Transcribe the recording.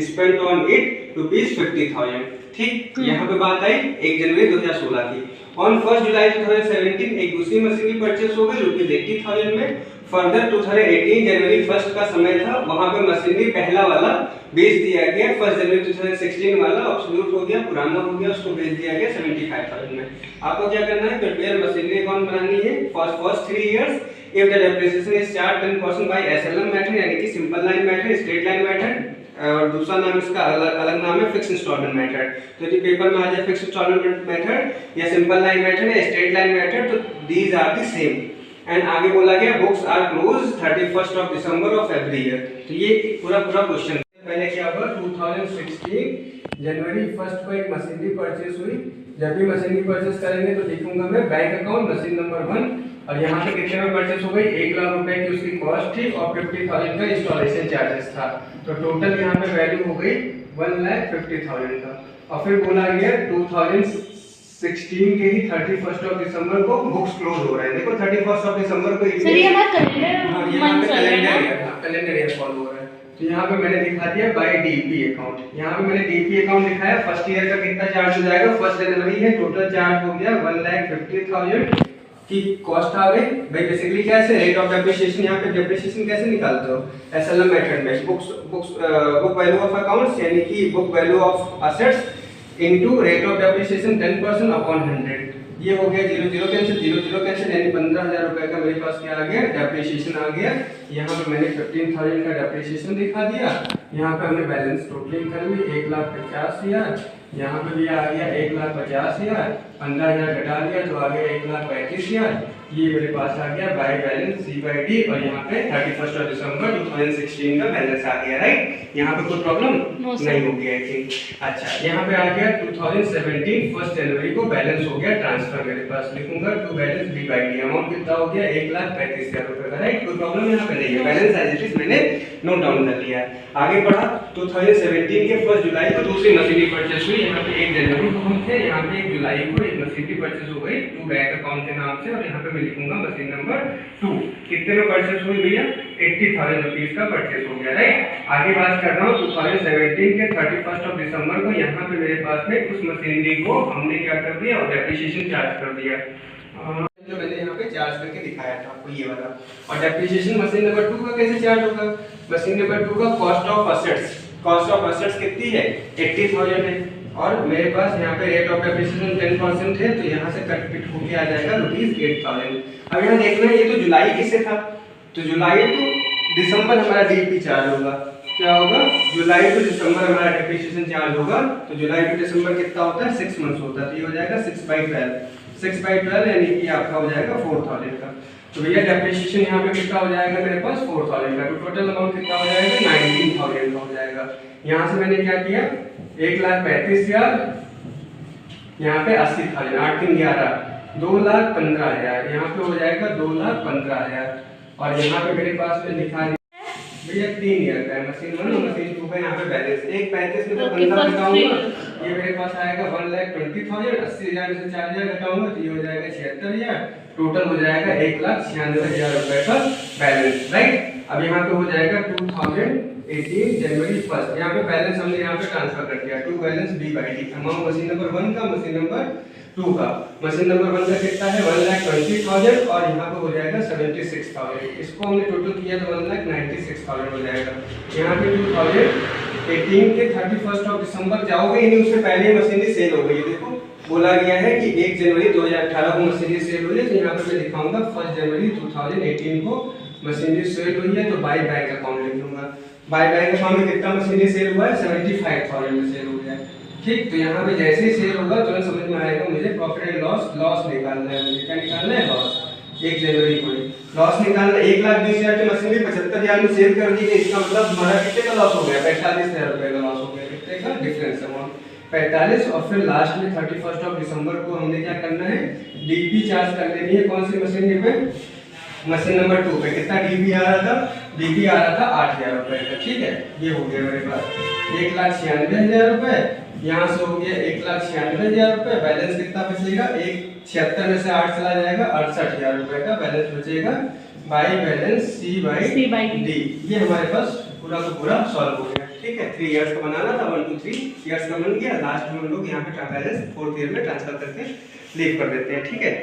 Spent on it ₹50,000। ठीक, यहाँ पे बात आई 1 जनवरी 2016 की। ऑन 1 जुलाई 2017 एक दूसरी मशीन की परचेस हो गई ₹80,000 में। फर्दर 2018 जनवरी 1 का समय था, वहां पे मशीनरी पहला वाला बेच दिया गया। 1 जनवरी 2016 वाला ऑब्सोल्यूट हो गया, पुराना हो गया, उसको बेच दिया गया 75,000 में। आपको क्या करना है, प्रिपेयर मशीनरी अकाउंट बनानी है for first 3 years. If the depreciation is charge 10% by SLM method, यानी कि simple line method, straight line method, और दूसरा नाम इसका अलग नाम है फिक्स इंस्टॉलमेंट मेथड। तो यदि पेपर में आ जाए फिक्स इंस्टॉलमेंट मेथड या सिंपल लाइन मेथड या स्ट्रेट लाइन मेथड, तो these are the same. And आगे बोला गया books are close 31 of December of every year. तो ये पूरा क्वेश्चन पहले क्या हुआ, 2016 जनवरी 1 को एक मशीनरी परचेस हुई। जब भी मशीनरी परचेस करेंगे तो लिखूंगा मैं बैंक अकाउंट मशीन नंबर 1, और यहाँ पे कितने में परचेस हो गई, 1 लाख रुपए की उसकी कॉस्ट थी और 50,000 का इंस्टॉलेशन चार्जेस था। तो टोटल यहाँ पे वैल्यू हो गई 1,50,000 का। और फिर बोला गया 2016 के ही 31 ऑफ दिसंबर को बुक्स क्लोज हो रहे हैं। देखो 31 ऑफ दिसंबर को सर ये हमारा कैलेंडर कैलेंडर ईयर फॉलो हो रहा है। तो यहाँ पे मैंने दिखा दिया बाय डीपी अकाउंट। यहाँ पे मैंने डीपी अकाउंट दिखाया। फर्स्ट ईयर का कितना चार्ज हो जाएगा, 1 जनवरी है, टोटल चार्ज हो गया 1,50,000 की कॉस्ट आ गई। भाई बेसिकली कैसे रेट ऑफ डेप्रिसिएशन, यहाँ पे डेप्रिसिएशन कैसे निकालते हो, एसएलएम मेथड में बुक वैल्यू ऑफ अकाउंट्स, यानी कि book value of assets into rate of depreciation 10% upon 100। ये हो गया 0 कैंसिल, यानी 15,000 रुपए का मेरे पास क्या आ गया, डेप्रिसिएशन आ गया। यहाँ पे मैंने 15,000 का डेप्रिसिएशन दिखा दिया। यहाँ पे हमने बैलेंस टोटलिंग कर ली 1,50,000। यहाँ पे भी आ गया 1,50,000, 15,000 घटा दिया तो आ गया 1,35,000। ये मेरे पास आ गया by balance C by D, और यहाँ पे 31 ऑफ दिसंबर 2016 का बैलेंस आ गया। राइट, यहाँ पे कोई प्रॉब्लम नहीं होगी आई थिंक। अच्छा, यहाँ पे आ गया 2017 1 जनवरी को बैलेंस हो गया ट्रांसफर, मेरे पास लिखूंगा to balance B by D. Amount कितना हो गया, 1,35,000 रुपए का। राइट, कोई प्रॉब्लम यहाँ पे नहीं है, बैलेंस एज इट इज मैंने नोट डाउन कर लिया है। आगे बढ़ा, 2017 के 1 जुलाई को दूसरी मशीनरी परचेस हुई। यहाँ पे 1 जनवरी को हम थे, यहाँ पे 1 जुलाई को एक मशीनरी परचेस हो गई टू बैंक अकाउंट के नाम से, और यहाँ पे मैं लिखूंगा मशीन नंबर 2। कितने में परचेस हुई भैया, 80,000 रुपीस का परचेस हो गया। राइट, आगे बात कर रहा हूँ 2017 के 31 ऑफ दिसंबर को यहाँ पे मेरे पास में उस मशीनरी को हमने क्या कर दिया, और डेप्रिसिएशन चार्ज कर दिया, जो मैंने यहाँ पे चार्ज करके दिखाया था आपको ये वाला। और डेप्रिसिएशन मशीन नंबर 2 का कैसे चार्ज होगा, मशीन नंबर 2 का कॉस्ट ऑफ असेट्स कितनी है, 80,000 है, और मेरे पास यहाँ पे रेट ऑफ डेप्रिसिएशन 10% है, तो यहाँ से कट पिट होके आ जाएगा ₹8,000। अब यहाँ देखना है, ये तो जुलाई किससे था, तो जुलाई टू दिसंबर हमारा डीपी चार्ज होगा। क्या होगा, जुलाई टू दिसंबर हमारा डेप्रिसिएशन चार्ज होगा। तो जुलाई टू दिसंबर कितना होता है, 6 मंथ्स होता है, तो ये हो जाएगा 6/12 यानी कि आपका हो जाएगा 4,000 का। तो भैया डेप्रिसिएशन यहाँ पे कितना हो जाएगा मेरे पास, 4,000 का। तो टोटल अमाउंट कितना हो जाएगा, 19,000 का हो जाएगा। यहाँ से मैंने क्या किया, 1,35,000, यहाँ पे 80,000, 8 3 11, 2,15,000, यहाँ पे हो जाएगा 2,15,000। और यहाँ पे मेरे पास में लिखा है भैया 3 ईयर का है मशीन 1 और मशीन 2 का। यहाँ पे बैलेंस 1,35,000 में तो 15 घटाऊंगा, ये मेरे पास आएगा 1,20,000, 80,000 में से 4,000 घटाऊंगा तो ये हो जाएगा 76,000। टोटल हो जाएगा 1,96,000 रुपए का बैलेंस। राइट, अब यहाँ पे हो जाएगा 2018 जनवरी 1। यहाँ पे बैलेंस हमने यहाँ पे ट्रांसफर कर दिया to balance B by D. Amount machine number 1 का, मशीन नंबर 2 का। मशीन नंबर 1 का कितना है, 1,20,000, और यहाँ पे हो जाएगा 76,000। इसको हमने टोटल किया तो 1,96,000 हो जाएगा। यहाँ पे 2018 के 31 ऑफ दिसंबर जाओगे, यानी उससे पहले मशीनरी सेल हो गई है। देखो बोला गया है कि 1 जनवरी 2018 को मशीनरी सेल हुई है, तो यहाँ पे मैं दिखाऊंगा 1 जनवरी 2018 को मशीनरी सेल हुई है, तो बाय बैंक अकाउंट लिख दूंगा। बाय बैंक अकाउंट में कितना मशीनरी सेल हुआ है, 75,000 में सेल हो गया है। ठीक, तो यहाँ पे जैसे ही सेल होगा तुरंत समझ में आएगा मुझे प्रॉफिट एंड लॉस निकालना है। मुझे क्या निकालना है, लॉस। 1 जनवरी को लॉस निकालना, 1,20,000 की मशीनरी 75,000 में सेल कर दी गई, इसका मतलब हमारा कितने का लॉस हो गया, 45,000 रुपए का लॉस हो गया। कितने का डिफरेंस अमाउंट 45। और फिर लास्ट में 31 ऑफ दिसंबर को हमने क्या करना है, डीपी चार्ज कर देनी है। कौन सी मशीनरी पे, मशीन नंबर 2 पे। कितना डीपी आ रहा था, डीपी आ रहा था 8,000 रुपए का। ठीक है, ये हो गया मेरे पास 1,96,000 रुपए, यहाँ से हो गया 1,96,000 रुपए। बैलेंस कितना बचेगा, 76 में से 8 चला जाएगा, 68,000 रुपए का बैलेंस बचेगा by balance C by D. ये हमारे पास पूरा का पूरा सॉल्व हो गया। ठीक है 3 इयर्स का बनाना था, 1 2 3 इयर्स का बन गया। लास्ट में हम लोग यहाँ पे बैलेंस 4th ईयर में ट्रांसफर करके लीव कर देते हैं, ठीक है।